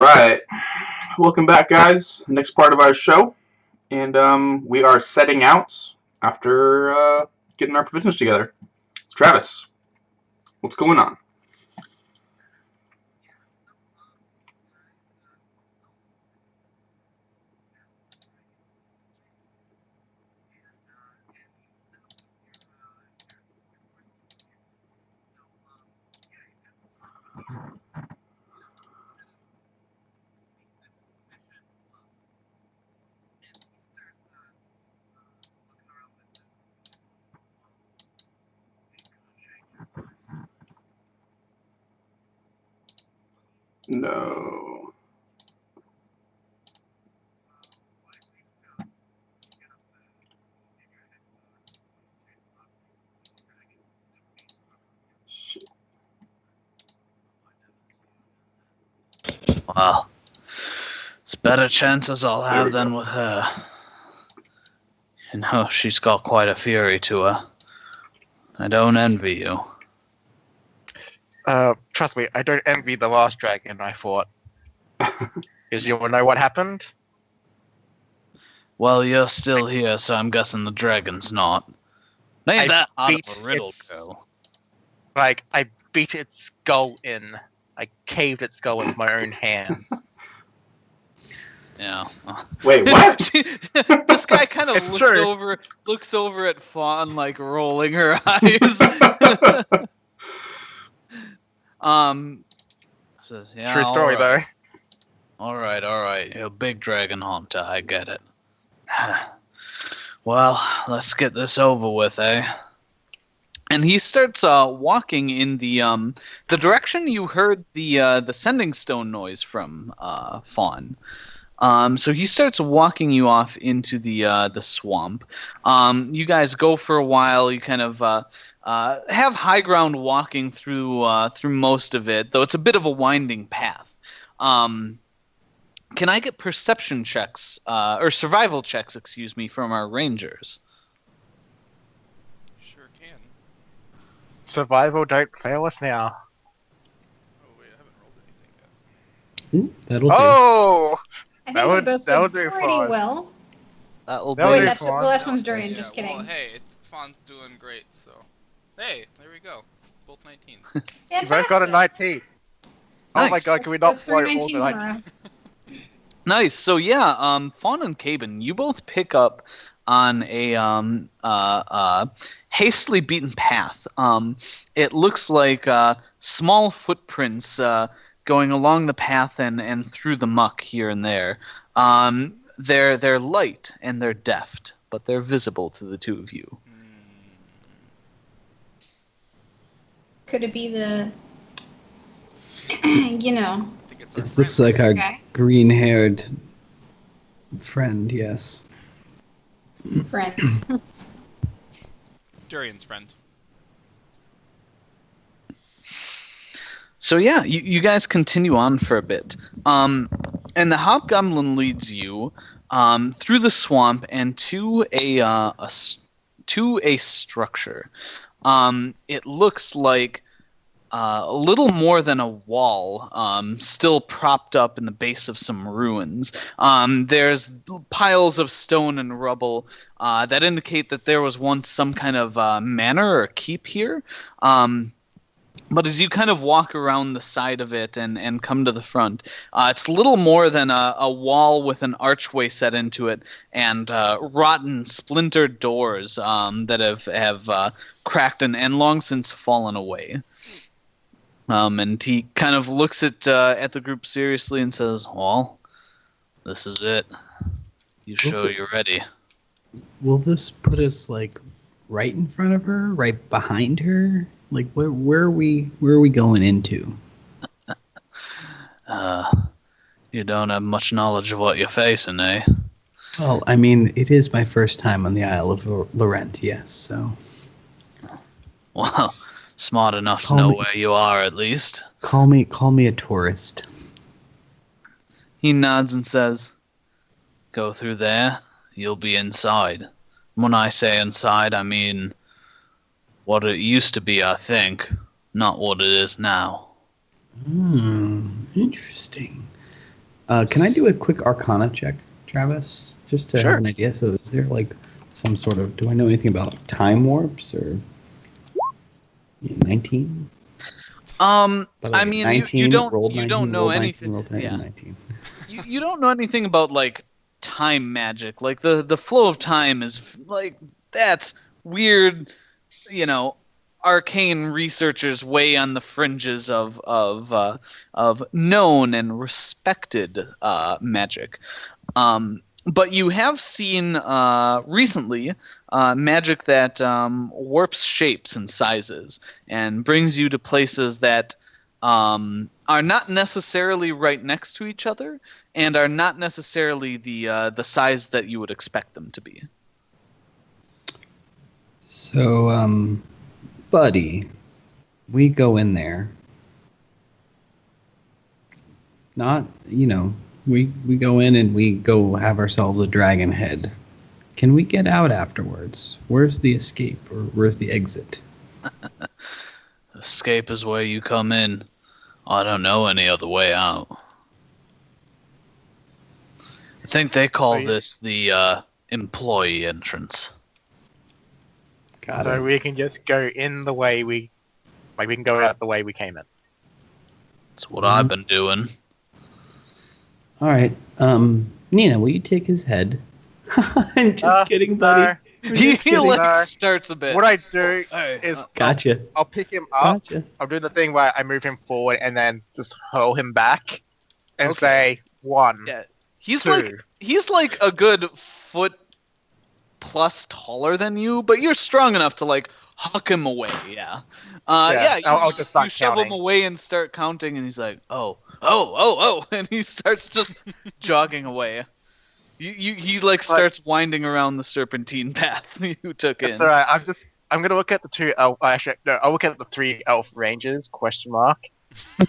Right. Welcome back, guys. Next part of our show. And we are setting out after getting our provisions together. It's Travis. What's going on? No. Shit. Well, it's better chances I'll There have we than go. with her. You know, she's got quite a fury to her. I don't envy you. Trust me, I don't envy the last dragon I fought. Because you wanna know what happened? Well, you're still here, so I'm guessing the dragon's not. Ain't I that hard beat of a riddle, its- girl. Like, I beat its skull in. I caved its skull with my own hands. Yeah. Wait, what? This guy kind of It's true. looks over at Fawn, like rolling her eyes. Says, yeah. True story, though. All right. You're a big dragon hunter. I get it. Well, let's get this over with, eh? And he starts walking in the direction you heard the sending stone noise from, Fawn. So he starts walking you off into the swamp. You guys go for a while. You kind of have high ground walking through most of it, though it's a bit of a winding path. Can I get perception checks or survival checks, excuse me, from our rangers? Sure can. Survival, don't fail us now. Oh wait, I haven't rolled anything yet. Ooh, that'll do. Oh! I That think would- we both that would did do pretty fine. well. That'll That do. would Wait, do that's the fine. last one's Durian. Yeah, Just kidding. Well, hey, Fawn's doing great, so. Hey, there we go. Both 19. You Fantastic. both got a 19. Oh my Nice. god, can we That's not blow three all 19s the in a 19? row. Nice. So yeah, Fawn and Caben, you both pick up on a hastily beaten path. It looks like small footprints going along the path and through the muck here and there. They're light and they're deft, but they're visible to the two of you. Could it be the, you know, I think it's our This looks friend. like our guy, green-haired friend, yes. friend? Durian's friend. So yeah, you guys continue on for a bit. And the hobgoblin leads you through the swamp and to a structure. It looks like a little more than a wall, still propped up in the base of some ruins. There's piles of stone and rubble that indicate that there was once some kind of manor or keep here. But as you kind of walk around the side of it and come to the front, it's little more than a wall with an archway set into it and rotten, splintered doors that have cracked and long since fallen away. And he kind of looks at the group seriously and says, "Well, this is it. You show you're ready." Will this put us, like, right in front of her? Right behind her? Like, where are we going into? You don't have much knowledge of what you're facing, eh? Well, I mean, it is my first time on the Isle of Laurent, yes, so... Well, smart enough to Call know me- where you are, at least. Call me a tourist. He nods and says, "Go through there, you'll be inside." When I say inside, I mean what it used to be, I think, not what it is now. Interesting. Can I do a quick Arcana check, Travis, just to Sure. have an idea? So, is there like some sort of? Do I know anything about time warps or? 19. By the I way, mean, 19, you don't rolled you 19, don't know rolled 19, anything. rolled 19, Yeah. 19. You don't know anything about like time magic. Like the flow of time is like that's weird, arcane researchers way on the fringes of known and respected magic. But you have seen recently magic that warps shapes and sizes and brings you to places that are not necessarily right next to each other and are not necessarily the size that you would expect them to be. So, buddy, we go in there. Not, we go in and we go have ourselves a dragon head. Can we get out afterwards? Where's the escape or where's the exit? Escape is where you come in. I don't know any other way out. I think they call Are you- this the employee entrance. Got So it. we can just go in the way we can go out the way we came in. That's what I've been doing. All right. Nina, will you take his head? I'm just kidding, buddy. No. I'm He just kidding. No. starts a bit. What I do Alright, is Gotcha. I'll pick him up. Gotcha. I'll do the thing where I move him forward and then just hurl him back and Okay. say 1, Yeah. He's 2. like a good foot plus taller than you, but you're strong enough to like huck him away. Yeah. Yeah, I'll just start you shove him counting. away and start counting, and he's like, oh, and he starts just jogging away. He like starts winding around the serpentine path you took in. It's alright. I'm gonna look at the 2 elf. Actually, no. I'll look at the 3 elf rangers? ?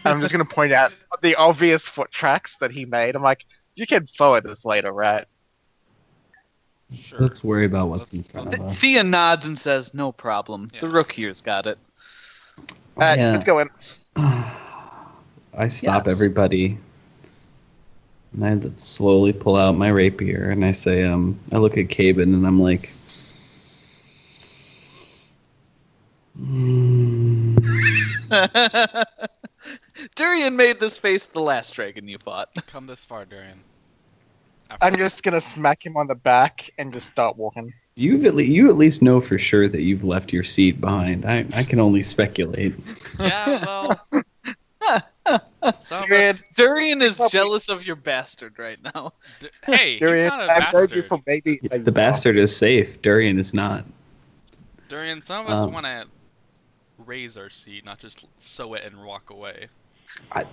I'm just gonna point out the obvious foot tracks that he made. I'm like, you can forward this later, right? Sure. Let's worry about what's in Let's- front of us. Thea nods and says, "No problem. The Yes. rook here's got it." Yeah. Let's go in. I stop Yes. everybody. And I slowly pull out my rapier and I say, I look at Caben and I'm like, Durian made this face the last dragon you fought. Come this far, Darian. I'm just gonna smack him on the back and just start walking. you at least know for sure that you've left your seat behind. I can only speculate. Yeah, well. Some of Durian, us, Durian is Well, jealous of your bastard right now. hey, he's Durian, not a I've known you bastard. for maybe a The year. bastard is safe. Durian is not. Durian, some of us Um, want to raise our seat, not just sew it and walk away.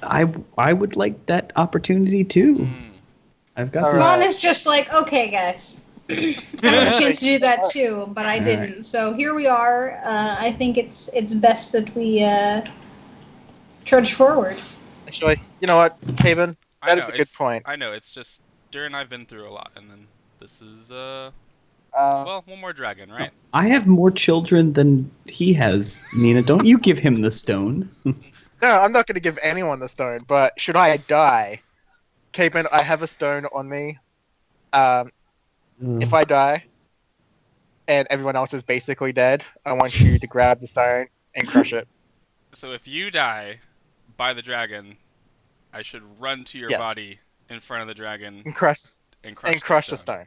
I would like that opportunity too. Mm. I've got All the- right. Vaughn is just like, okay, guys. I had a chance to do that too, but I All didn't. So here we are. I think it's best that we trudge forward. Actually, you know what, Haven? I That know, is a good it's- point. I know, it's just Durian and I've been through a lot, and then this is Uh, well, one more dragon, right? I have more children than he has, Nina. Don't you give him the stone. no, I'm not gonna give anyone the stone. But should I die, Capen, I have a stone on me. If I die, and everyone else is basically dead, I want you to grab the stone and crush it. So if you die by the dragon, I should run to your Yes. body in front of the dragon And crush and crush, the stone. stone.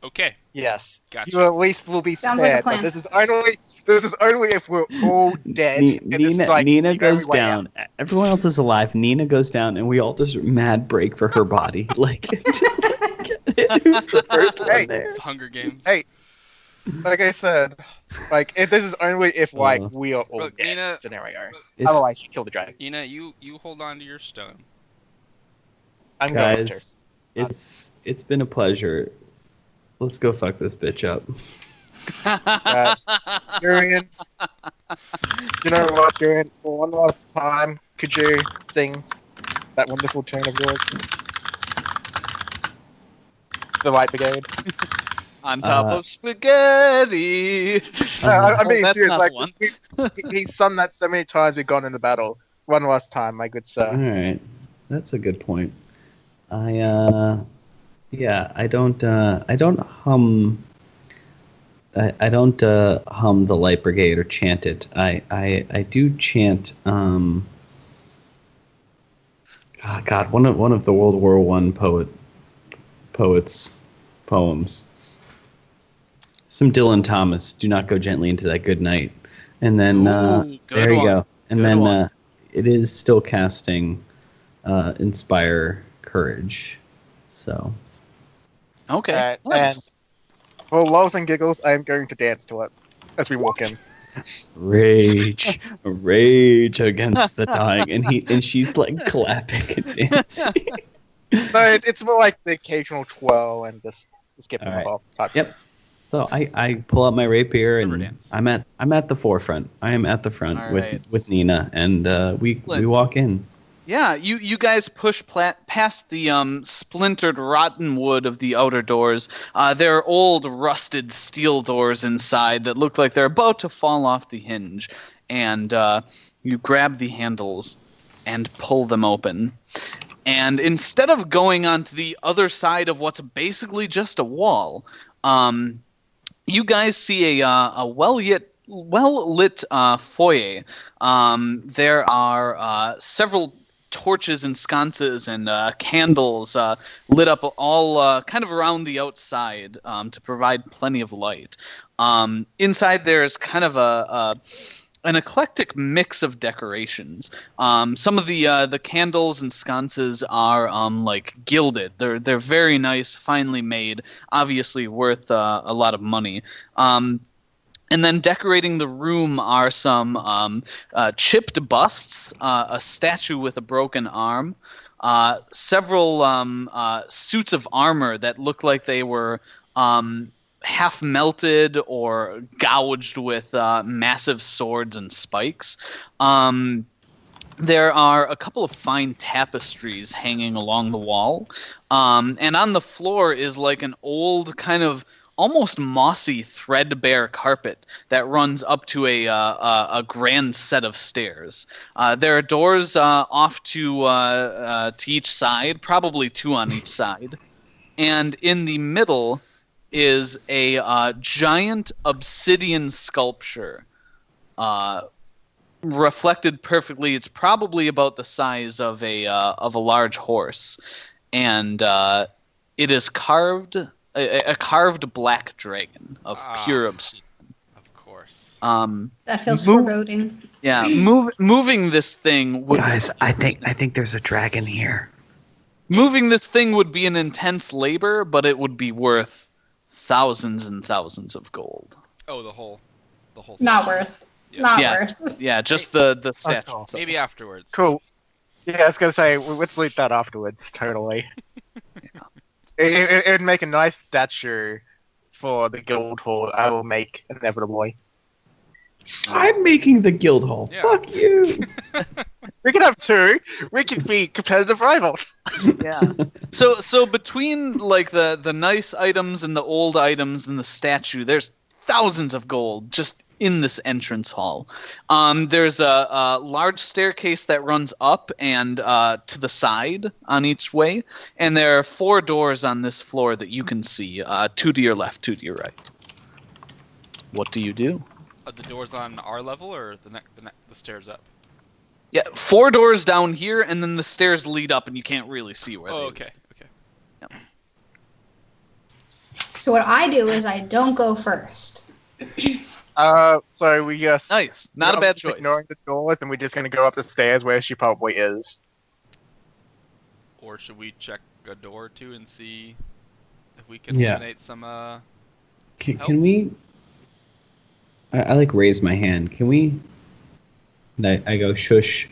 Okay, Yes. gotcha. You at least will be Sounds like a spared. But plan. this is only if we're all dead. and this is Nina, like Nina the goes only way out. down. Everyone else is alive. Nina goes down, and we all just mad break for her body. Like, just who's the first one Hey. there? It's Hunger Games. Hey. Like I said, like if this is only if like Uh, we are all Look, dead Nina- scenario. It's- Otherwise, you kill the dragon. Ina, you hold on to your stone. I'm going to. guys, it's been a pleasure. Let's go fuck this bitch up. Durian, you know what, Durian? For one last time, could you sing that wonderful tune of yours? The Light Brigade. On top Uh, of spaghetti. No, I'm Oh, being that's serious. not Like the one. he's sung that so many times we've gone in the battle. One last time, my good All sir. right, that's a good point. I don't hum. I don't hum the Light Brigade or chant it. I do chant. God, one of the World War One poets poems. Some Dylan Thomas. Do not go gently into that good night. And then Ooh, good there you one. go. And Good then one. it is still casting Inspire Courage. So Okay. And Nice. for lols and giggles, I am going to dance to it as we walk in. rage against the dying, and she's like clapping and dancing. No, it's more like the occasional twirl and just skipping Alright. off type. Yep. So I pull out my rapier River and dance. I'm at the forefront. I am at the front Alright. with Nina, and we walk in. Yeah, you guys push past the splintered rotten wood of the outer doors. There are old rusted steel doors inside that look like they're about to fall off the hinge. And you grab the handles and pull them open. And instead of going onto the other side of what's basically just a wall, you guys see a well-lit foyer. There are several torches and sconces and candles lit up all kind of around the outside to provide plenty of light. Inside there's kind of an eclectic mix of decorations. Some of the candles and sconces are like gilded. They're very nice, finely made, obviously worth a lot of money. And then decorating the room are some chipped busts, a statue with a broken arm, several suits of armor that look like they were half melted or gouged with massive swords and spikes. There are a couple of fine tapestries hanging along the wall. And on the floor is like an old kind of almost mossy, threadbare carpet that runs up to a grand set of stairs. There are doors off to each side, probably two on each side. And in the middle is a giant obsidian sculpture. Reflected perfectly, it's probably about the size of a large horse, and it is carved a carved black dragon of pure obsidian. Of course. That feels Move- foreboding. Yeah, moving this thing would Guys, I think there's a dragon here. moving this thing would be an intense labor, but it would be worth thousands and thousands of gold. Oh, the whole Not section. worth. Yeah. Not Yeah. worth. Yeah, just the statue. cool. itself. Maybe afterwards. Cool. Yeah, I was gonna say let's loot that afterwards. Totally. It'd make a nice statue for the guild hall. I will make inevitably. I'm making the guild hall. Yeah. Fuck you. We can have two. We can be competitive rivals. Yeah. So between like the nice items and the old items and the statue, there's thousands of gold just in this entrance hall. There's a large staircase that runs up and to the side on each way, and there are 4 doors on this floor that you can see, 2 to your left, 2 to your right. What do you do? The doors on our level or the stairs up? Yeah, 4 doors down here, and then the stairs lead up, and you can't really see where they Oh, lead. okay. So what I do is I don't go first. So we just Nice. Not a we're bad just choice. Ignoring the doors, and we're just gonna go up the stairs where she probably is. Or should we check a door or two and see if we can Yeah. eliminate some Can we? I like raise my hand. Can we? I go shush,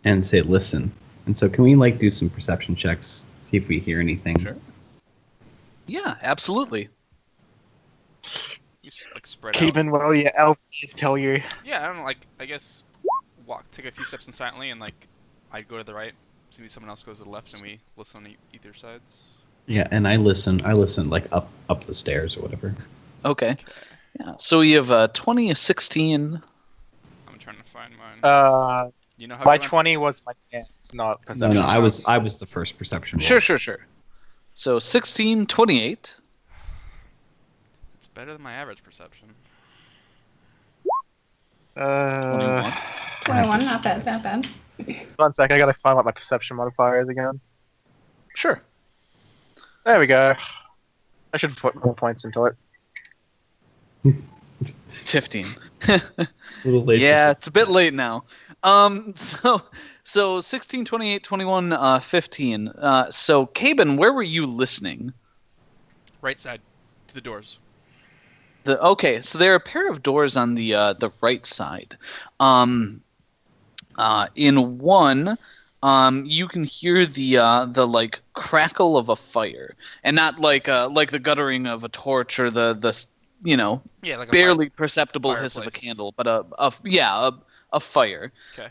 and say listen. And so can we like do some perception checks? See if we hear anything. Sure. Yeah, absolutely. we should, like spread out? Keeping what all your elves tell you. Yeah, I don't know, like I guess take a few steps in silently and like I'd go to the right, maybe someone else goes to the left and we listen on either sides. Yeah, and I listen. I listen like up the stairs or whatever. Okay. Yeah. So you have 20, a 16. I'm trying to find mine. You know how? My everyone- 20 was my chance, not No, perception. no, I was the first perception roll. Sure. So 16, 28. It's better than my average perception. 21. 21, not bad, not bad. 1 second, I gotta find what my perception modifier is again. Sure. There we go. I should put more points into it. 15. A little late. Yeah, it's a bit late now. So 16, 28, 21, 15. So Caben, where were you listening? Right side to the doors. Okay, so there are a pair of doors on the right side. In one, you can hear the like crackle of a fire, and not like the guttering of a torch or the Yeah, like a barely perceptible hiss of a fireplace. candle, but a fire. Okay.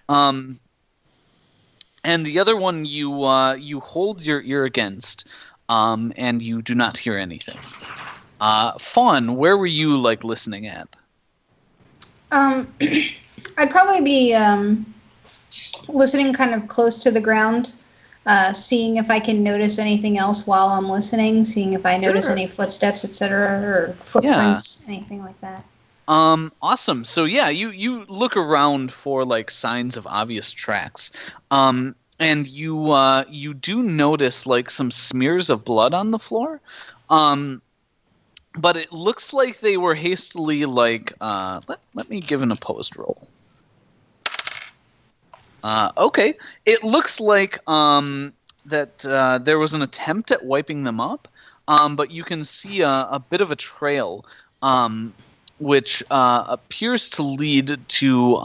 And the other one you hold your ear against, and you do not hear anything. Fawn, where were you like listening at? I'd probably be listening kind of close to the ground, seeing if I can notice anything else while I'm listening, seeing if I notice Sure. any footsteps, etc., or footprints, anything like that. Awesome. So yeah, you look around for like signs of obvious tracks. And you do notice like some smears of blood on the floor. But it looks like they were hastily like let me give an opposed roll. Okay. It looks like that there was an attempt at wiping them up, but you can see a bit of a trail, which appears to lead to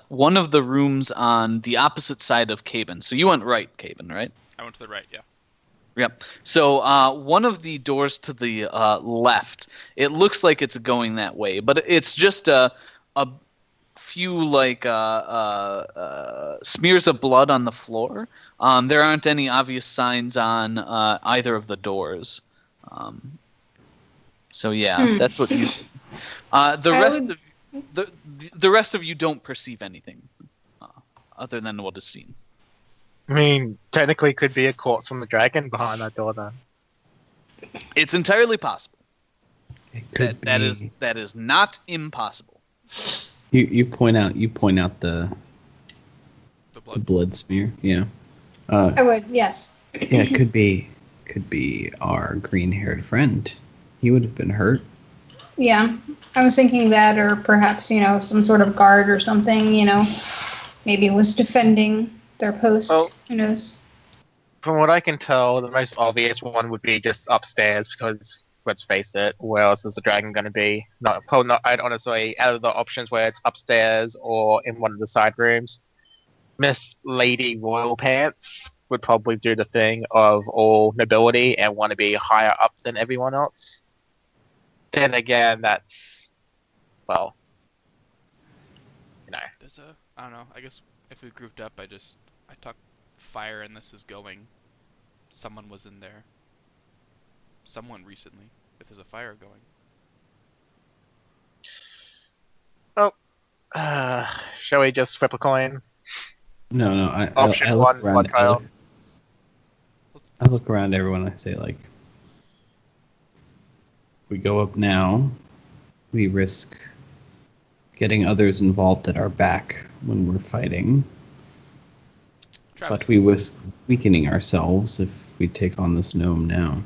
one of the rooms on the opposite side of Caben. So you went right, Caben, right? I went to the right. Yeah. Yep. So one of the doors to the left, it looks like it's going that way, but it's just a few like smears of blood on the floor. There aren't any obvious signs on either of the doors. So yeah, that's what you see. The rest of you don't perceive anything other than what is seen. I mean, technically could be a corpse from the dragon behind that door then. It's entirely possible. It could be. That is not impossible. You point out the The blood. blood smear. Yeah. I would, yes. Yeah, it could be our green-haired friend. He would have been hurt. Yeah, I was thinking that, or perhaps, some sort of guard or something, maybe was defending their post. Well- Who knows? From what I can tell, the most obvious one would be just upstairs because, let's face it, where else is the dragon going to be? I'd honestly, out of the options where it's upstairs or in one of the side rooms, Miss Lady Royal Pants would probably do the thing of all nobility and want to be higher up than everyone else. Then again, that's, well, There's I don't know. I guess if we grouped up, I talk fire and this is going. Someone was in there. Someone recently. If there's a fire going. shall we just flip a coin? No. Option I look one, around. blood trial. I look around everyone. I say like, we go up now, we risk getting others involved at our back when we're fighting, Travis. but we risk weakening ourselves if we take on this gnome now.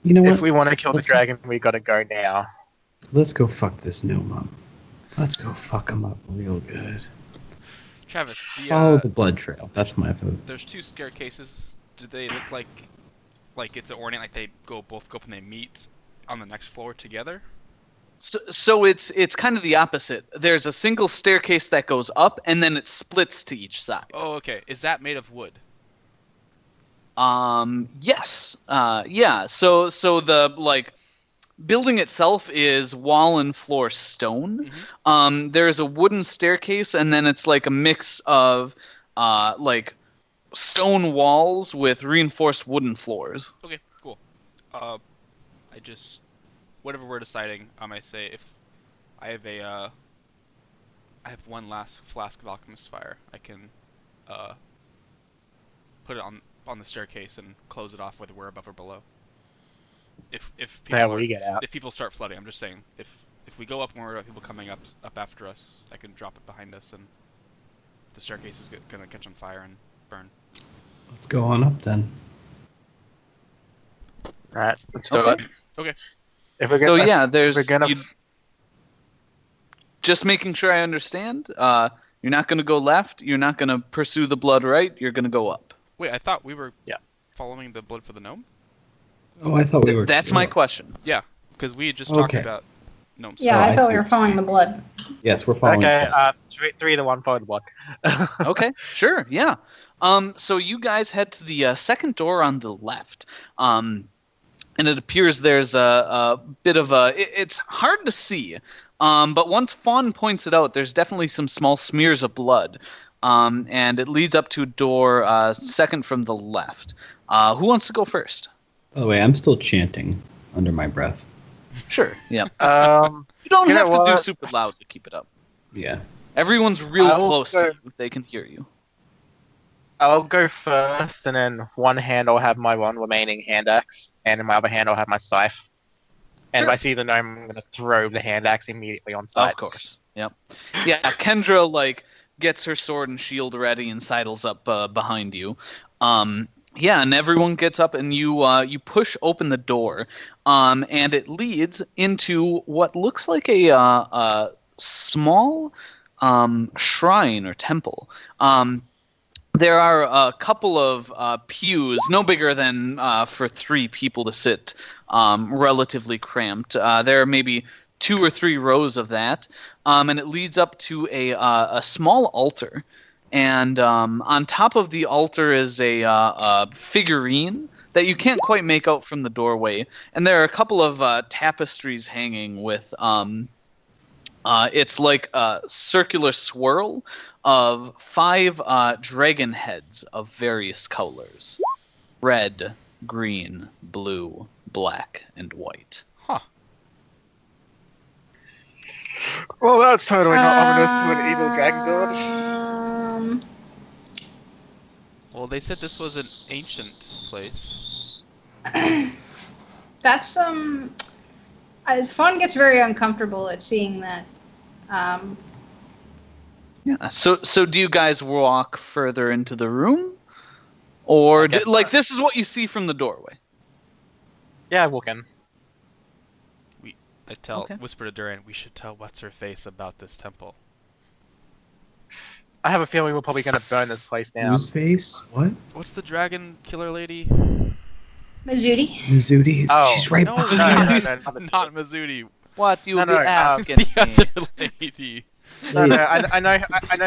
You know what? If we want to kill the Let's- dragon, we gotta go now. Let's go fuck this gnome up. Let's go fuck him up real good. Travis, Follow the blood trail. That's my vote. there's two staircases. Do they look like it's ornate, like they both go up and they meet on the next floor together? So it's kind of the opposite. There's a single staircase that goes up, and then it splits to each side. Oh, okay. Is that made of wood? Yes. Yeah. So the like building itself is wall and floor stone. There's a wooden staircase, and then it's like a mix of like stone walls with reinforced wooden floors. Okay, cool. whatever we're deciding, I say if I have I have one last flask of alchemist fire. I can put it on the staircase and close it off whether we're above or below. If There people we get out. if people start flooding, I'm just saying if we go up and we're people coming up after us, I can drop it behind us and the staircase is gonna catch on fire and burn. Let's go on up then. Right, let's do Okay. it. Okay. If we're So gonna, yeah, there's we're gonna. just making sure I understand. You're not going to go left. You're not going to pursue the blood right. You're going to go up. Wait, I thought we were Yeah. following the blood for the gnome? Oh, I thought we were. That's my question. Yeah, because we had just talked Okay. about gnomes. Yeah, Oh, I I thought see. we were following the blood. Yes, we're following. Okay, that. 3 to 1, follow the blood. Okay, sure, yeah. So you guys head to the second door on the left. And it appears there's a bit of a... It's hard to see, but once Fawn points it out, there's definitely some small smears of blood. And it leads up to a door second from the left. Who wants to go first? By the way, I'm still chanting under my breath. Sure, yeah. You don't You know have to do what? super loud to keep it up. Yeah. Everyone's real I will close go- to you. They can hear you. I'll go first, and then one hand I'll have my one remaining hand axe, and in my other hand I'll have my scythe. And Sure. if I see the gnome, I'm gonna throw the hand axe immediately on sight. Of course. Yep. Yeah, Kendra gets her sword and shield ready and sidles up behind you. Yeah, and everyone gets up and you push open the door, and it leads into what looks like a small shrine or temple. There are a couple of pews, no bigger than for 3 people to sit, relatively cramped. There are maybe 2 or 3 rows of that, and it leads up to a small altar. And on top of the altar is a figurine that you can't quite make out from the doorway. And there are a couple of tapestries hanging with... it's like a circular swirl of 5 dragon heads of various colors. Red, green, blue, black, and white. Huh. Well, that's totally not ominous to an evil dragon god. Well, they said this was an ancient place. That's Fawn gets very uncomfortable at seeing that. Yeah. So do you guys walk further into the room, or I guess this is what you see from the doorway? Yeah, I walk in. I Okay. whisper to Duran, we should tell what's her face about this temple. I have a feeling we're probably gonna burn this place down. Whose face? What? What's the dragon killer lady? Mizuti. Mizuti? Oh. She's right No, behind no, us. no, no. Not Mizuti. What you No, be no, asking The me? other lady. No, I know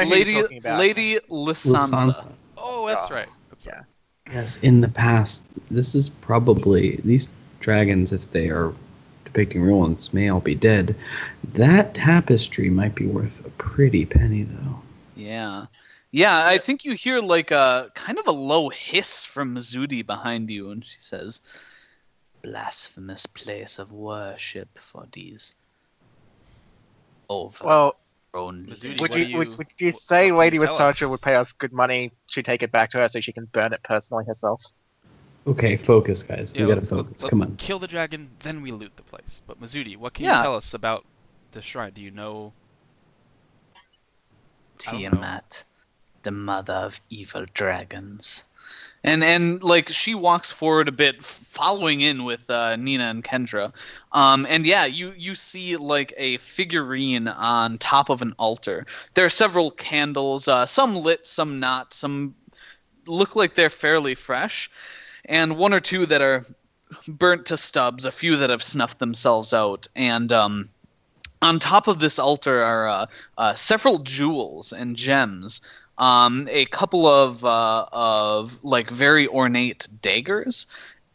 who Lady you're talking about. Lady Lysandra. Lysandra. Oh, that's Oh, right. That's right. Yes, in the past. This is probably... These dragons, if they are depicting real ones, may all be dead. That tapestry might be worth a pretty penny, though. Yeah. Yeah, I think you hear like a kind of a low hiss from Mizuti behind you, and she says, "Blasphemous place of worship for these overgrown Well, Mizuti, would what you, do would you what say can Lady you tell us? Lysandra would pay us good money to take it back to her so she can burn it personally herself? Okay, focus, guys. We Yeah, gotta let- focus. let- Come on. Kill the dragon, then we loot the place. But Mizuti, what can Yeah. you tell us about the shrine? Do you know? I don't know. Tiamat, the mother of evil dragons." And like she walks forward a bit, following in with Nina and Kendra. And yeah, you see like a figurine on top of an altar. There are several candles, some lit, some not. Some look like they're fairly fresh, and 1 or 2 that are burnt to stubs. A few that have snuffed themselves out. And on top of this altar are several jewels and gems. A couple of like very ornate daggers,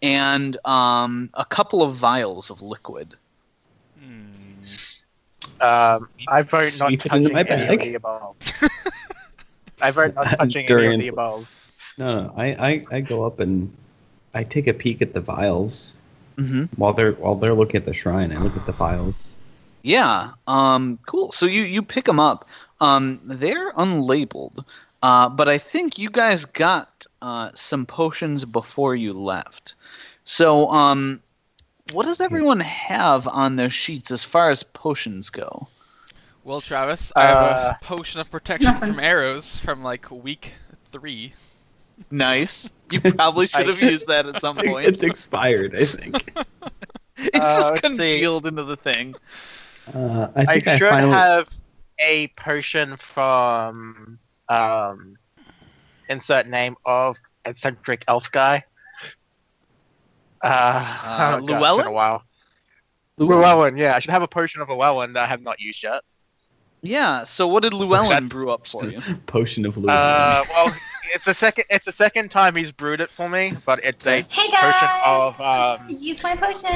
and a couple of vials of liquid. I vote not Sweep it touching into my any of bag. the above. I vote not touching any During of the above. No, I go up and I take a peek at the vials Mm-hmm. while they're looking at the shrine. I look at the vials. Yeah. Cool. So you pick them up. They're unlabeled, but I think you guys got some potions before you left. So, what does everyone have on their sheets as far as potions go? Well, Travis, I have a potion of protection from arrows from like week 3. Nice. You probably should have used that at some point. It's expired, I think. It's just let's see. congealed into the thing. I think I I should finally. have a potion from insert name of eccentric elf guy. I haven't got it in Llewellyn? a while. Llewellyn, yeah, I should have a potion of Llewellyn that I have not used yet. Yeah. So what did Llewellyn brew up for you? Potion of Lulu. Well, it's the second time he's brewed it for me, but it's a Hey potion guys! of Use my potion!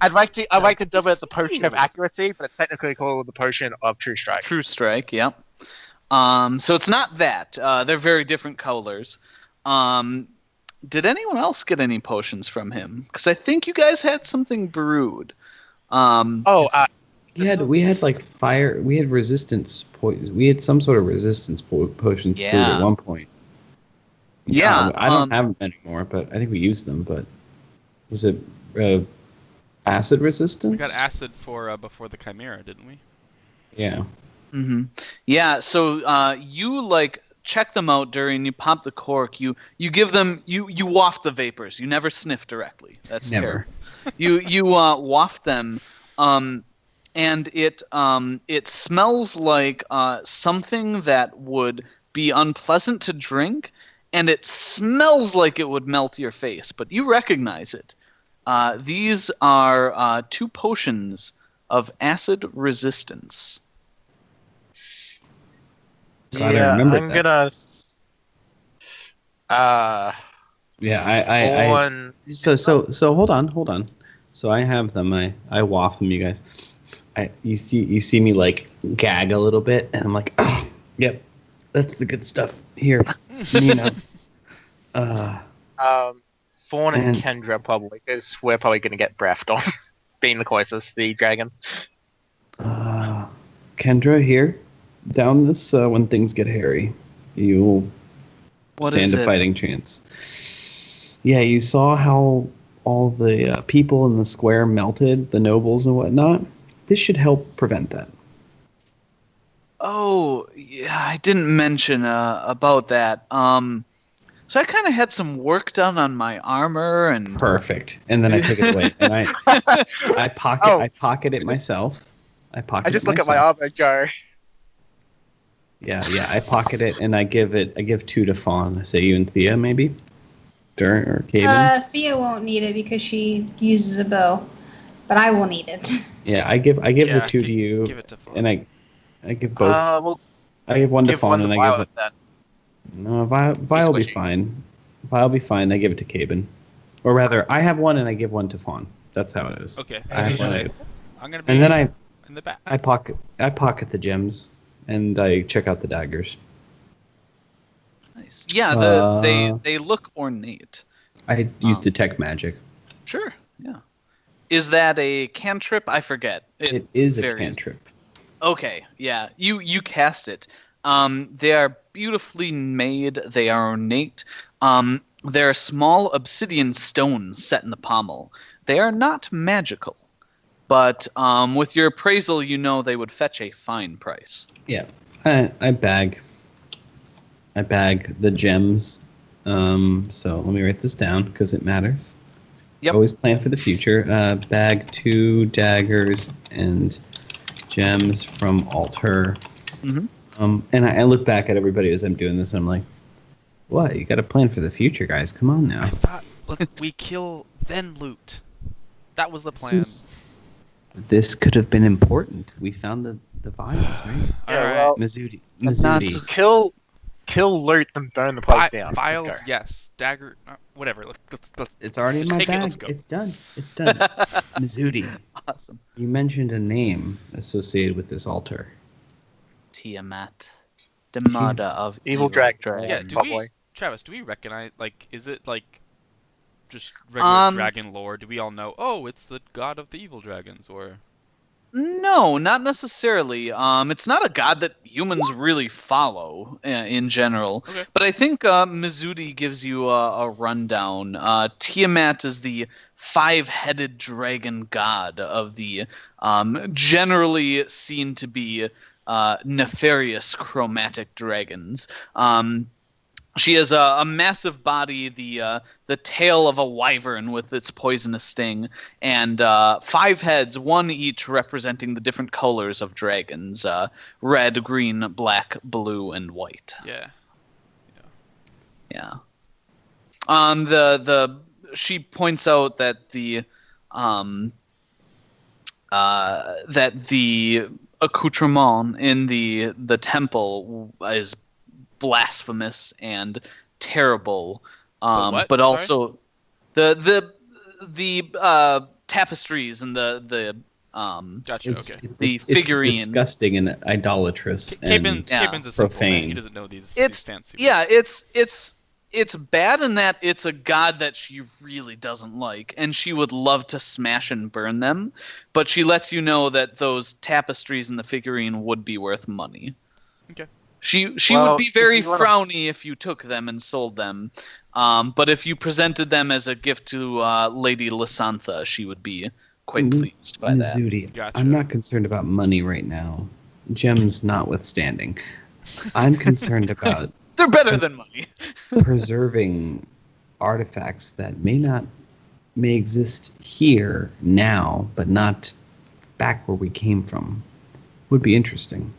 I'd like to dub it as a potion of accuracy, but it's technically called the potion of true strike. True Strike. Yep. So it's not that. They're very different colors. Did anyone else get any potions from him? Because I think you guys had something brewed. we had like fire. We had resistance poison. We had some sort of resistance potions brewed at one point. Yeah. I don't have them anymore, but I think we used them. But was it acid resistance? We got acid for before the Chimera, didn't we? Yeah. Mm-hmm. Yeah. So you like check them out during you pop the cork. You give them you waft the vapors. You never sniff directly. That's Never. terrible. You waft them. And it smells like something that would be unpleasant to drink, and it smells like it would melt your face, but you recognize it. These are 2 potions of acid resistance. Glad I remembered I'm that. gonna. Yeah, One. So hold on. So I have them. I waft them, you guys. You see me like gag a little bit, and I'm like, oh, yep, that's the good stuff here. You know. Fawn and And- Kendra probably, because we're probably gonna get breathed on, being the closest, the dragon. Kendra, here, down this. When things get hairy, you'll What stand is a it? fighting chance. Yeah, you saw how all the people in the square melted, the nobles and whatnot. This should help prevent that. Oh, yeah, I didn't mention about that. So I kind of had some work done on my armor and Perfect. And then I took it away, and I pocket it myself. I just look at my armor, Joe. Yeah. I pocket it, and I give 2 to Fawn. I say you and Thea maybe, or Caven. Thea won't need it because she uses a bow, but I will need it. Yeah, I give the 2 to you, Give it to Fawn. and I give both. Well, I give one to give Fawn, one to and I Violet give then. no. Vi will be squishy. fine. Vi will be fine. I give it to Caven, or rather, I have one and I give one to Fawn. That's how it is. Okay. I have one. I'm gonna be And then I in the back. pocket the gems, and I check out the daggers. nice. Yeah, they look ornate. I use detect magic. Sure. Yeah. Is that a cantrip? I forget. It is a varies. cantrip. Okay, yeah. You cast it. They are beautifully made. They are ornate. They're small obsidian stones set in the pommel. They are not magical, but with your appraisal, you know they would fetch a fine price. Yeah, I bag the gems. So let me write this down because it matters. Yep. Always plan for the future. Bag 2 daggers and gems from altar. Mhm. And I look back at everybody as I'm doing this, and I'm like, what? You got to plan for the future, guys. Come on now. I thought we kill then loot. That was the plan. This could have been important. We found the vials, right? Yeah, All right. well, Mizudi. Not Mizudi. Kill, loot, and burn the place down. Vials, Let's go. yes. Dagger, whatever. Let's It's already in just my take it, bag. let's go. It's done. It's done. Mizudi. Awesome. You mentioned a name associated with this altar. Tiamat, the mother of Evil dragon. Yeah, do Probably. we, Travis? Do we recognize? Like, is it like just regular Um, dragon lore? Do we all know? Oh, it's the god of the evil dragons, or No, not necessarily. It's not a god that humans really follow in general. Okay. But I think Mizudi gives you a rundown. Tiamat is the five-headed dragon god of the generally seen to be nefarious chromatic dragons. She has a massive body, the tail of a wyvern with its poisonous sting, and five heads, one each representing the different colors of dragons: red, green, black, blue, and white. Yeah. Yeah. She points out that the accoutrement in the temple is blasphemous and terrible, what? but Sorry? also the tapestries and the Gotcha. Okay. The it's figurine. disgusting and idolatrous and Caben's a simple man. profane. He doesn't know these It's fancy yeah, words. it's bad in that it's a god that she really doesn't like, and she would love to smash and burn them, but she lets you know that those tapestries and the figurine would be worth money. Okay. She Well, would be very if you wanna- frowny if you took them and sold them, but if you presented them as a gift to Lady Lysantha, she would be quite pleased by that. Mizudi, Gotcha. I'm not concerned about money right now. Gems notwithstanding. I'm concerned about They're better than money. preserving artifacts that may exist here now, but not back where we came from. Would be interesting.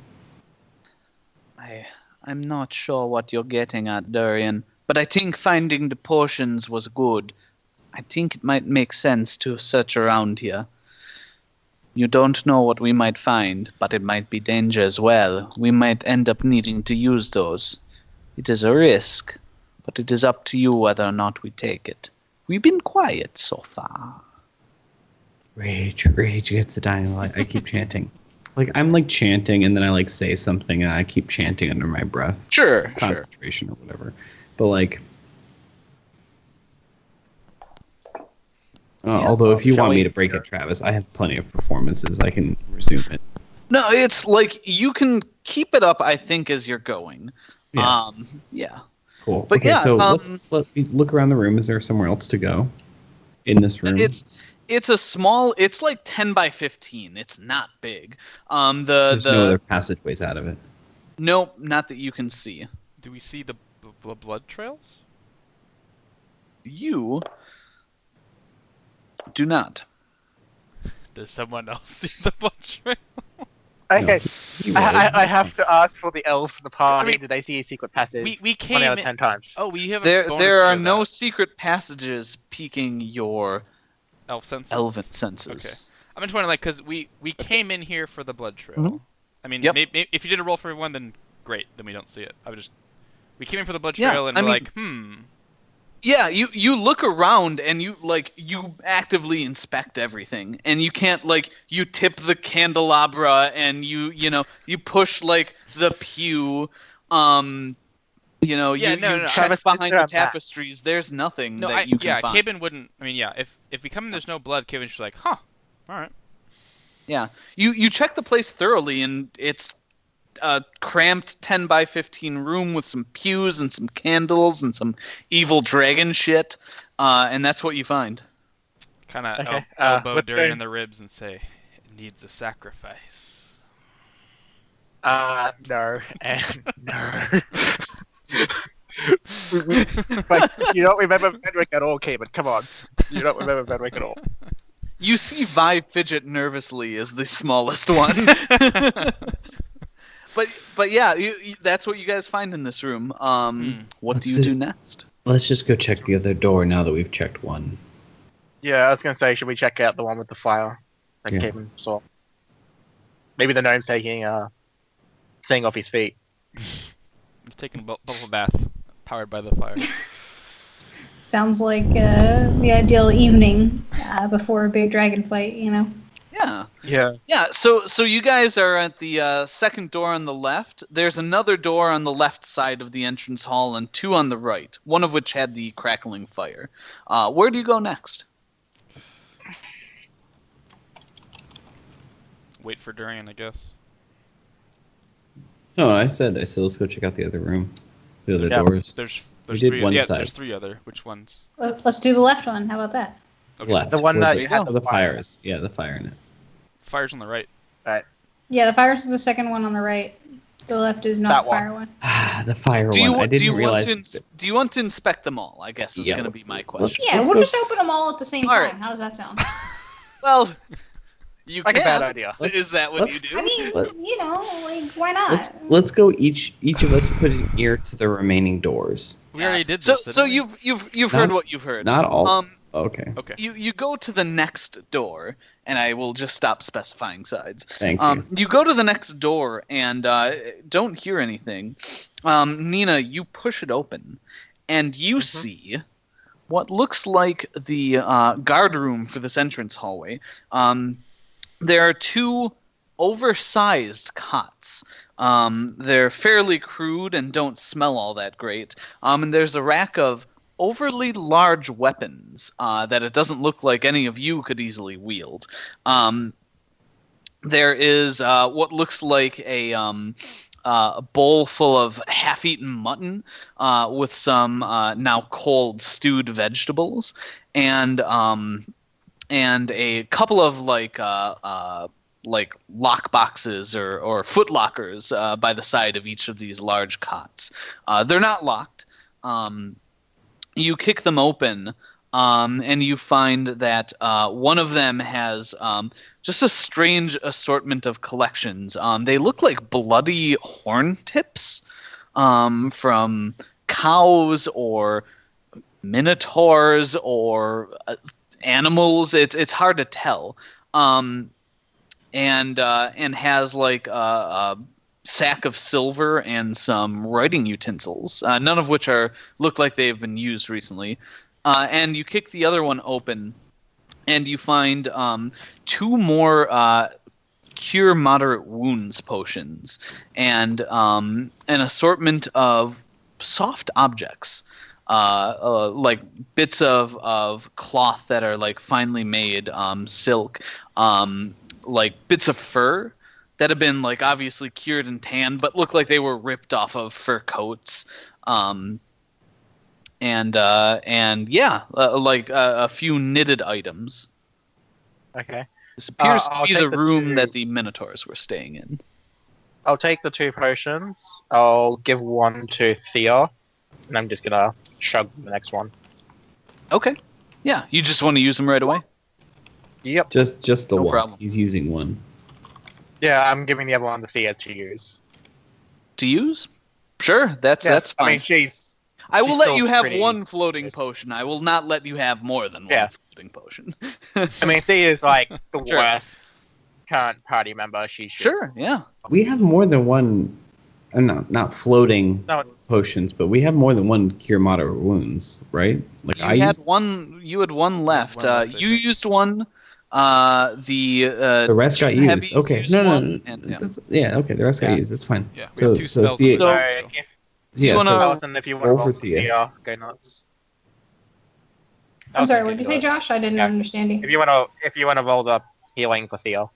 I'm not sure what you're getting at, Durian, but I think finding the potions was good. I think it might make sense to search around here. You don't know what we might find, but it might be danger as well. We might end up needing to use those. It is a risk, but it is up to you whether or not we take it. We've been quiet so far. Rage gets the dying light. I keep chanting. Like I'm like chanting and then I like say something and I keep chanting under my breath. Sure. Concentration or whatever. But like although if you Shall want me we- to break it, Travis, I have plenty of performances. I can resume it. No, it's like you can keep it up, I think, as you're going. Yeah. Yeah. Cool. But okay, yeah, so let me look around the room. Is there somewhere else to go in this room? It's a small. It's like 10 by 15. It's not big. There's no other passageways out of it. Nope, not that you can see. Do we see the blood trails? You do not. Does someone else see the blood trail? Okay, You I have to ask for the elves in the party. I mean, Did they see a secret passage? We 1 came out of in- 10 times. Oh, we have a There bonus are for no that. secret passages piquing your elf senses. elven senses. Okay. I'm just wondering, like, because we came in here for the blood trail. Mhm. I mean, Yep. maybe, if you did a roll for everyone, then great. Then we don't see it. We came in for the blood Yeah, trail, and I we're mean- like, Yeah, you look around and you actively inspect everything, and you can't you tip the candelabra and you push the pew, Yeah, you no. check Travis, behind is the there a map? tapestries. There's nothing no, that you can find. Caben wouldn't. I mean, yeah, if we come in, there's no blood. Caben's just like, huh, all right. Yeah, you check the place thoroughly, and it's a cramped 10 by 15 room with some pews and some candles and some evil dragon shit, and that's what you find. Kind of Okay, elbow what's Durian going- in the ribs and say, it needs a sacrifice. No, and no. Like, you don't remember Fenric at all, Cayman. Come on. You don't remember Fenric at all. You see Vi fidget nervously as the smallest one. But yeah, that's what you guys find in this room. What do you do next? Let's just go check the other door now that we've checked one. Yeah, I was going to say, should we check out the one with the fire that Yeah. Cayman saw? Maybe the gnome's taking a thing off his feet. He's taking a bubble bath, powered by the fire. Sounds like the ideal evening before a big dragon fight, you know? Yeah. Yeah. Yeah, so you guys are at the second door on the left. There's another door on the left side of the entrance hall and two on the right, one of which had the crackling fire. Where do you go next? Wait for Durian, I guess. No, I said let's go check out the other room. The other Yeah, doors. There's did three. one Yeah, side. there's 3 other. Which ones? Let's do the left one. How about that? Okay. Left. The one where that the, you had the fire is. Yeah, the fire in it. Fire's on the right. Yeah, the fire's the second one on the right. The left is not That the one. fire one. The fire Do you, one. I do didn't you realize. want to do you want to inspect them all? I guess is Yeah. going to be my question. Yeah, Let's we'll go- just open them all at the same All time. right. How does that sound? Well, you Like can. a bad idea. Is that what let's- you do? I mean, Let- you know, like why not? Let's go. Each of us put an ear to the remaining doors. We already did so this. so didn't we? you've heard what you've heard. Not all. Um, Okay. Okay. you go to the next door, and I will just stop specifying sides. Thank you. You go to the next door and don't hear anything. Nina, you push it open, and you see what looks like the guard room for this entrance hallway. There are 2 oversized cots. They're fairly crude and don't smell all that great. And there's a rack of overly large weapons that it doesn't look like any of you could easily wield. There is what looks like a bowl full of half-eaten mutton with some now cold stewed vegetables, and a couple of like lock boxes or foot lockers by the side of each of these large cots. They're not locked. You kick them open, and you find that one of them has just a strange assortment of collections. They look like bloody horn tips from cows or minotaurs or animals. It's hard to tell. And has like a sack of silver and some writing utensils, none of which look like they have been used recently. And you kick the other one open, and you find 2 more cure moderate wounds potions and an assortment of soft objects, like bits of cloth that are like finely made, silk, like bits of fur that have been like obviously cured and tanned, but look like they were ripped off of fur coats. And yeah, like a few knitted items. Okay. This appears I'll to be take the the room 2. that the Minotaurs were staying in. I'll take the 2 potions. I'll give one to Thea, and I'm just gonna chug the next one. Okay. Yeah, you just want to use them right away? Yep. Just the no one. problem. He's using one. Yeah, I'm giving the other one to Thea to use. To use? Sure, that's fine. I mean, she's I will she's let still you have pretty one floating potion. I will not let you have more than one Yeah. floating potion. I mean, Thea's like the Sure. worst current party member. She should. Sure, yeah. We have more than one. Not floating No, potions, but we have more than one cure moderate wounds, right? Like You I had used, one. You had one left. one left, I You think. used one. The the rest got used. heavies Okay, used no, one, and, yeah. Okay, the rest Yeah. got used. That's fine. Yeah, we So- have 2 so spells. the- on the so side, so. if you Yeah, wanna- so Allison, if you want to roll roll for for Thea. Thea, go nuts. I'm sorry, Allison what can did you do say, it. Josh? I didn't Yeah. understand you. If you want to roll the healing for Thea,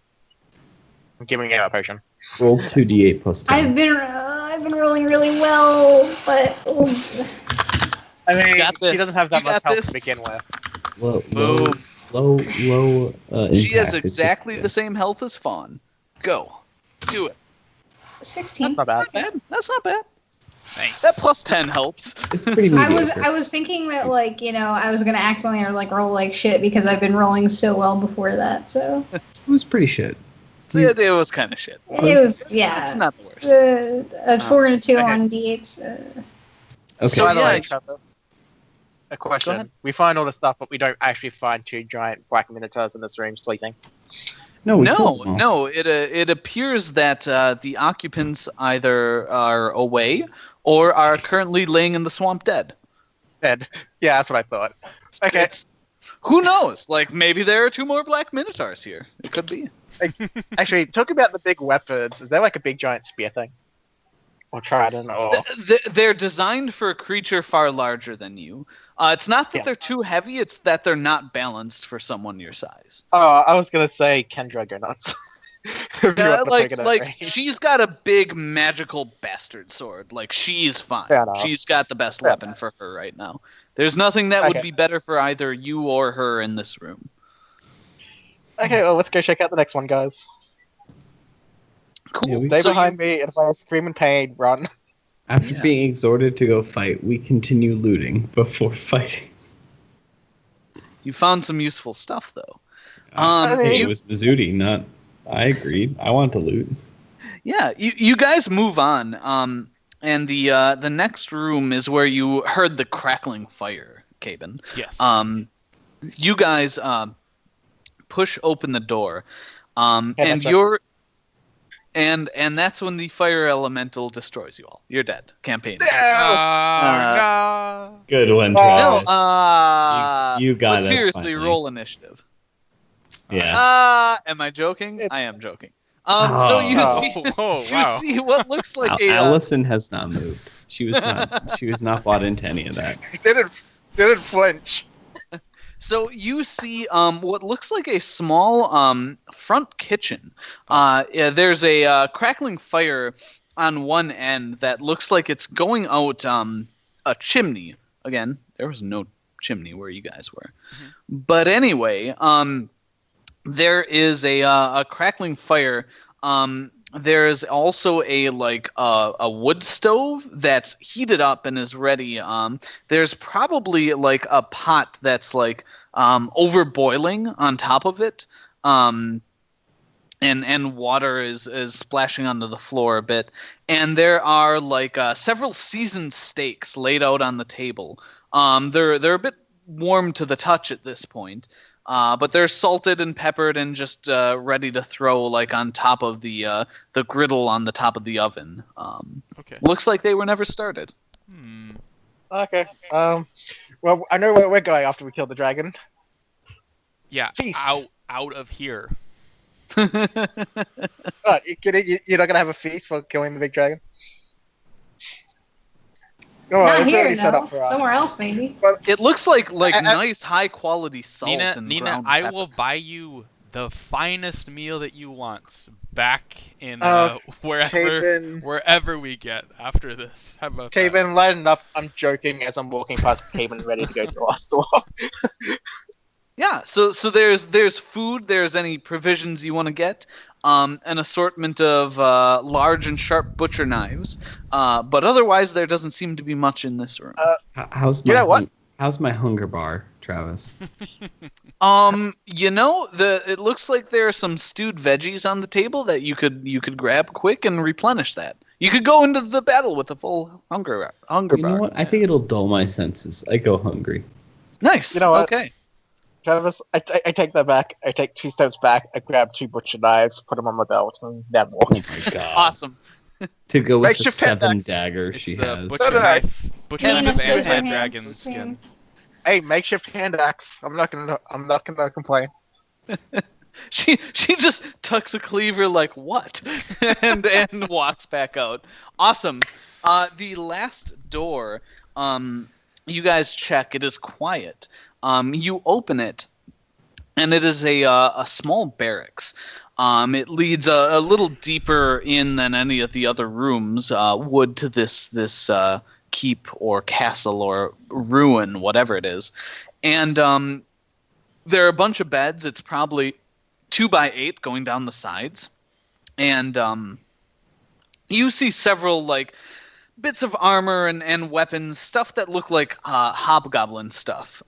I'm giving you a potion. roll 2d8 plus 10. I've been rolling really well, but I mean, got this. she doesn't have that You much got health this. to begin with. low, Boom. low. She has impact. It's exactly just- the same health as Fawn. Go. Do it. 16. That's not bad. Bad. That's not bad. Nice. That plus 10 helps. It's pretty I mediocre. was thinking that like I was gonna accidentally like roll like shit because I've been rolling so well before that. So It was pretty shit. So yeah, it was kind of shit. it was It's yeah. not the worst. A 4 and a 2 Okay. on d8s. Okay. So, By the yeah, way, Trevor, a question. ahead. We find all this stuff, but we don't actually find 2 giant black minotaurs in this room sleeping. no, we No, killed them all. no. It appears that the occupants either are away or are currently laying in the swamp dead. Dead. Yeah, that's what I thought. Okay. It's- who knows? Like maybe there are 2 more black minotaurs here. It could be. Actually, talk about the big weapons. Is there like a big giant spear thing? Or trident? Or They're designed for a creature far larger than you. It's not that Yeah. they're too heavy; it's that they're not balanced for someone your size. oh, I was gonna say Kendra go nuts. If you Yeah, want to take it at range. she's got a big magical bastard sword. Like she's fine. Fair enough. She's got the best Fair weapon for her right now. There's nothing that would Okay. be better for either you or her in this room. Okay, well, let's go check out the next one, guys. Cool. Yeah, we- Stay So behind me, and if I scream in pain, run. After Yeah. being exhorted to go fight, we continue looting before fighting. you found some useful stuff though. I think you- it was Mizzuti, not. I agreed. I want to loot. Yeah, you guys move on. And the next room is where you heard the crackling fire, Caben. Yes. You guys push open the door, and that's right. you're and that's when the fire elemental destroys you all. You're dead. Campaign. No. Good one, No, No, Travis. You got but us, seriously, finally. roll initiative. Yeah. Am I joking? It's- I am joking. So you Oh. see, Oh, you wow. see what looks like a Allison has not moved. She was not. She was not bought into any of that. Didn't flinch. So you see what looks like a small front kitchen. Yeah, there's a crackling fire on one end that looks like it's going out a chimney. Again, there was no chimney where you guys were. But anyway, there is a crackling fire. There's also a wood stove that's heated up and is ready. There's probably like a pot that's like over boiling on top of it. And water is splashing onto the floor a bit. And there are like several seasoned steaks laid out on the table. They're a bit warm to the touch at this point. But they're salted and peppered and just ready to throw like on top of the griddle on the top of the oven. Okay. Looks like they were never started. Okay. Well, I know where we're going after we kill the dragon. Yeah. Feast. Out of here. You're not gonna have a feast for killing the big dragon? Oh, Not it's here, already set no. up for us. Somewhere else, maybe. It looks like I- nice high quality salt Nina, and Nina, ground I pepper. will buy you the finest meal that you want back in wherever Caven, wherever we get after this. How about that? Caven, lighten up. I'm joking as I'm walking past Caven, ready to go to our store. Yeah, so there's food, there's any provisions you want to get, an assortment of large and sharp butcher knives, but otherwise there doesn't seem to be much in this room. How's You my know what? How's my hunger bar, Travis? It looks like there are some stewed veggies on the table that you could grab quick and replenish that. You could go into the battle with a full hunger You know bar. what? I think it'll dull my senses. I go hungry. Nice. You know what? Okay. Travis, I take that back. I take 2 steps back. I grab 2 butcher knives, put them on my belt, and then walk. Oh my god! Awesome. To go with the Makeshift 7 pickaxe. daggers It's she the has. butcher No, no, no. knife, butcher Nina knife says and her dragon hands skin. Hey, makeshift hand axe. I'm not gonna complain. She just tucks a cleaver like what, and walks back out. Awesome. The last door, you guys check. It is quiet. You open it, and it is a small barracks. It leads a little deeper in than any of the other rooms. Wood to this keep or castle or ruin, whatever it is, and there are a bunch of beds. It's probably 2x8 going down the sides, and you see several like bits of armor and weapons, stuff that look like hobgoblin stuff.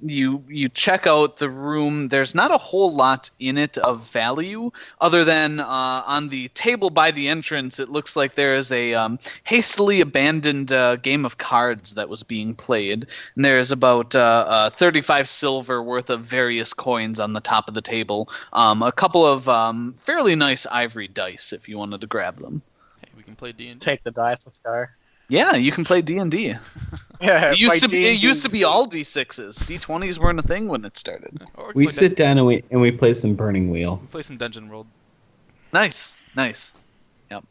You check out the room. There's not a whole lot in it of value, other than on the table by the entrance, it looks like there is a hastily abandoned game of cards that was being played. And there's about 35 silver worth of various coins on the top of the table. A couple of fairly nice ivory dice if you wanted to grab them. Hey, we can play D&D. Take the dice. Let's go. Yeah, you can play D&D. Yeah, It used play to be all D6s. D20s weren't a thing when it started. Or We play sit down and we play some Burning Wheel. play some Dungeon World. Nice. Yep.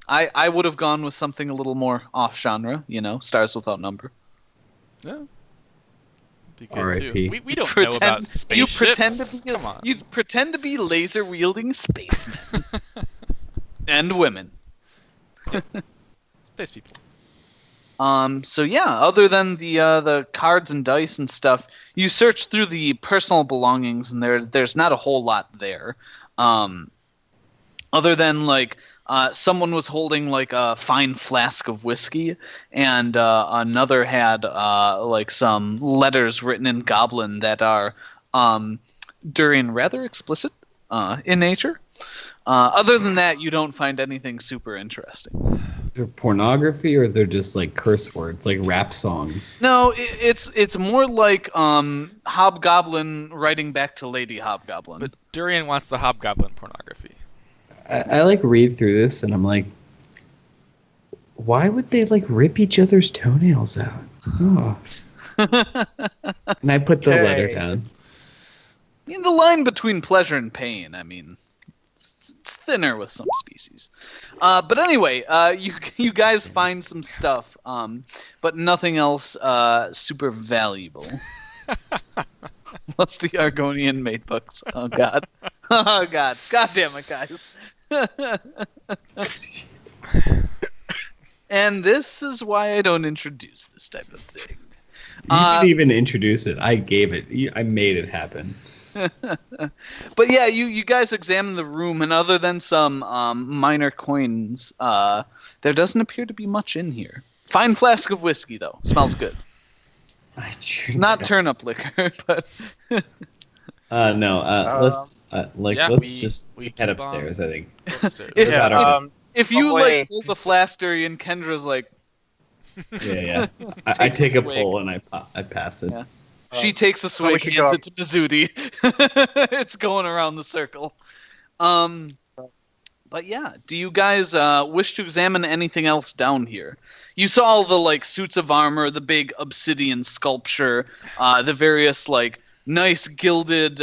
I would have gone with something a little more off genre, Stars Without Number. Yeah. Be good R.I.P.. too. We don't know about spaceships. You pretend to be laser wielding spacemen and women. Space people. So yeah, other than the cards and dice and stuff, you search through the personal belongings, and there's not a whole lot there. Other than like someone was holding like a fine flask of whiskey, and another had like some letters written in Goblin that are Durian rather explicit in nature. Other than that, you don't find anything super interesting. They're pornography, or they're just like curse words, like rap songs. No, it's more like Hobgoblin writing back to Lady Hobgoblin. But Durian wants the Hobgoblin pornography. I like read through this, and I'm like, why would they like rip each other's toenails out? Oh. And I put the letter down. I mean, the line between pleasure and pain, I mean, it's thinner with some species. But anyway, you guys find some stuff, but nothing else super valuable. Lusty Argonian made books. Oh god. Oh god. God damn it, guys. And this is why I don't introduce this type of thing. You didn't even introduce it. I gave it. I made it happen. But yeah, you guys examine the room, and other than some minor coins, there doesn't appear to be much in here. Fine flask of whiskey, though. Smells good. It's not turnip liquor, but... let's just we head keep upstairs, I think. If you like pull the flask, and Kendra's like... Yeah. I take a pull and I pass it. Yeah. She takes a swig, hands it to Mizudi. It's going around the circle. But yeah, do you guys wish to examine anything else down here? You saw all the like suits of armor, the big obsidian sculpture, the various like nice gilded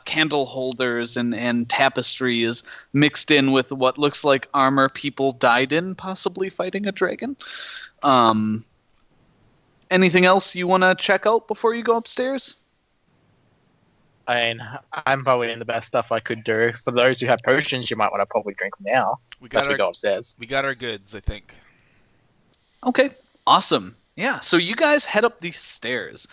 candle holders and tapestries mixed in with what looks like armor people died in, possibly fighting a dragon. Anything else you want to check out before you go upstairs? I mean, I'm probably in the best stuff I could do. For those who have potions, you might want to probably drink them now. We go upstairs. We got our goods, I think. Okay, awesome. Yeah, so you guys head up these stairs.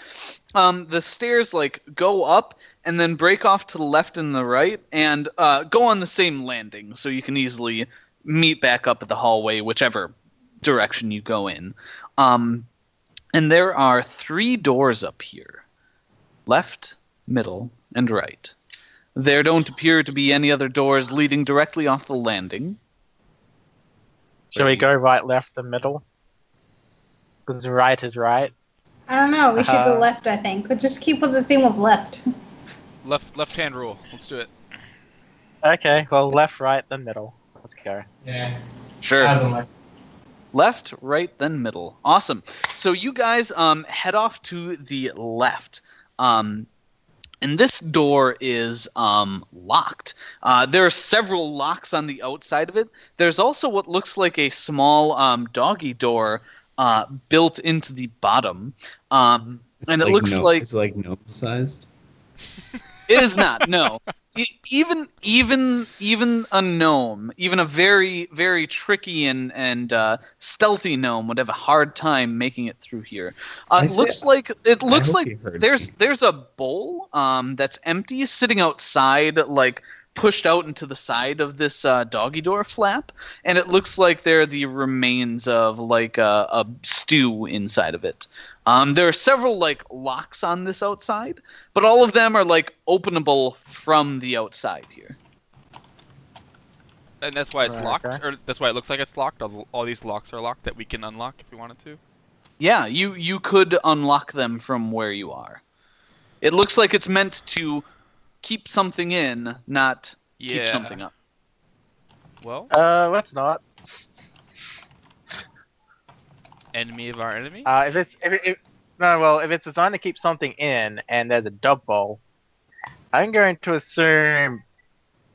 The stairs like go up and then break off to the left and the right, and go on the same landing, so you can easily meet back up at the hallway, whichever direction you go in. And there are 3 doors up here. Left, middle, and right. There don't appear to be any other doors leading directly off the landing. Shall we go right, left, and middle? Because right is right. I don't know. We should go left, I think. But just keep with the theme of left. Left hand rule. Let's do it. Okay, well, left, right, then middle. Let's go. Yeah. Sure. As in Left, right, then middle. Awesome. So you guys head off to the left. And this door is locked. There are several locks on the outside of it. There's also what looks like a small doggy door built into the bottom. And it looks like... It's like gnome sized? It is not, no. Even a gnome, even a very, very tricky and stealthy gnome would have a hard time making it through here. It looks like there's a bowl that's empty sitting outside, like pushed out into the side of this doggy door flap, and it looks like they're the remains of like a stew inside of it. There are several like locks on this outside, but all of them are like openable from the outside here. And that's why it's locked, Okay. or that's why it looks like it's locked. All these locks are locked that we can unlock if we wanted to. Yeah, you could unlock them from where you are. It looks like it's meant to keep something in, not keep something up. Well, let's not. enemy of our enemy. If it's designed to keep something in and there's a dub bowl, I'm going to assume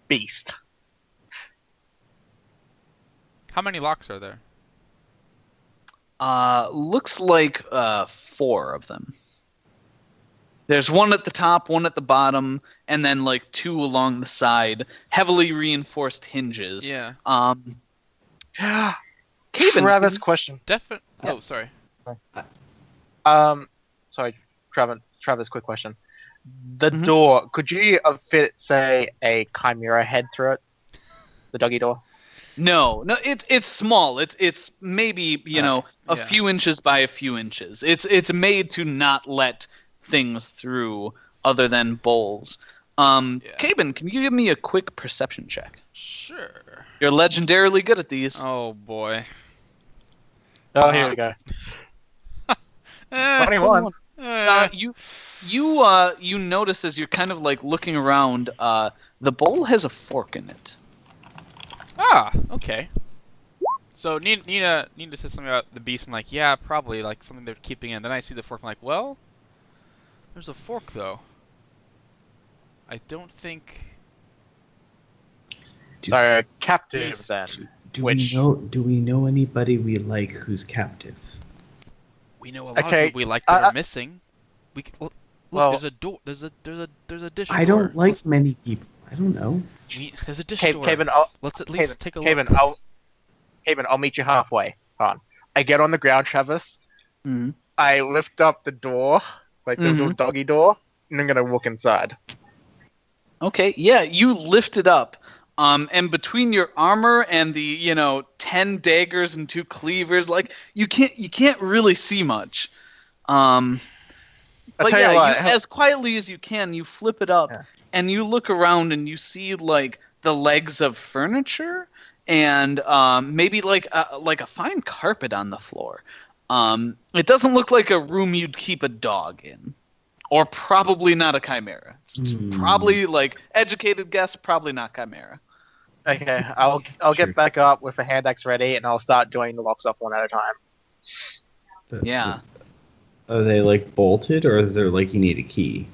beast. How many locks are there? Looks like 4 of them. There's one at the top, one at the bottom, and then like 2 along the side, heavily reinforced hinges. Yeah. Caven, Travis, question. Oh, sorry. Sorry, Travis, quick question. The Mhm. door, could you fit, say, a chimera head through it? The doggy door? No, it's small. It's maybe a Yeah. few inches by a few inches. It's made to not let things through other than bowls. Yeah. Caben, can you give me a quick perception check? Sure. You're legendarily good at these. Oh boy. Oh, here we go. 21. You notice as you're kind of like looking around, the bowl has a fork in it. Okay. So Nina says something about the beast. I'm like, yeah, probably like something they're keeping in. Then I see the fork. I'm like, well, there's a fork though. I don't think. So, captive Yes. then. Do we know anybody we like who's captive? We know a lot Okay, of people we like that are missing. Look, well- there's a door. There's a dish door. I don't like many people. I don't know. There's a dish door. Caven, Let's at least take a Caven, look. I'll meet you halfway. Hold on. I get on the ground, Travis. Mhm. I lift up the door, like the little doggy door, and I'm gonna walk inside. Okay, yeah, you lift it up. And between your armor and the 10 daggers and 2 cleavers, like you can't really see much. But tell yeah, you what, as quietly as you can, you flip it up Yeah. and you look around and you see like the legs of furniture and maybe like a fine carpet on the floor. It doesn't look like a room you'd keep a dog in. Or probably not a chimera. It's probably like educated guess, probably not chimera. Okay, I'll Sure. get back up with a hand axe ready, and I'll start doing the locks off one at a time. Yeah. Are they like bolted, or is there like you need a key?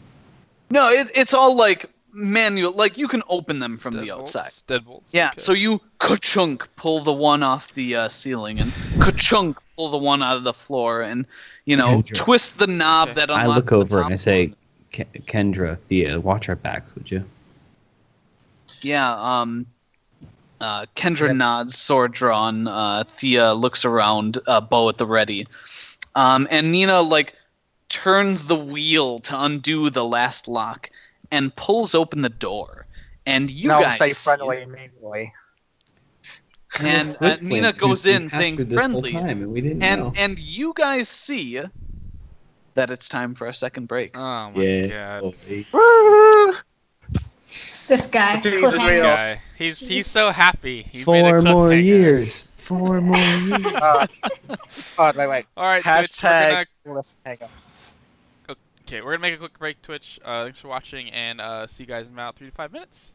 No, it's all like manual. Like you can open them from the Deadbolts? outside. Deadbolts. Yeah. Okay. So you ka-chunk pull the one off the ceiling, and ka-chunk pull the one out of the floor, and Kendra. twist the knob Okay. that I unlocks look the over top and I say, one. Kendra, Thea, watch our backs, would you? Yeah. Kendra Yep. nods, sword drawn. Thea looks around, bow at the ready. And Nina like turns the wheel to undo the last lock and pulls open the door. And you and I'll guys say see- friendly immediately. and Swiftwind, Nina who's goes been in saying captured this whole friendly. time, and we didn't know. And you guys see that it's time for a second break. Oh my Yeah. god. Woo! This guy, Okay, This Real. cliffhanger. guy. He's Jeez. so happy. He's made a 4 more cliffhanger. years. 4 more years. Oh, wait. All right, Twitch. We're Hashtag gonna cliffhanger. we're gonna make a quick break. Twitch. Thanks for watching, and see you guys in about 3 to 5 minutes.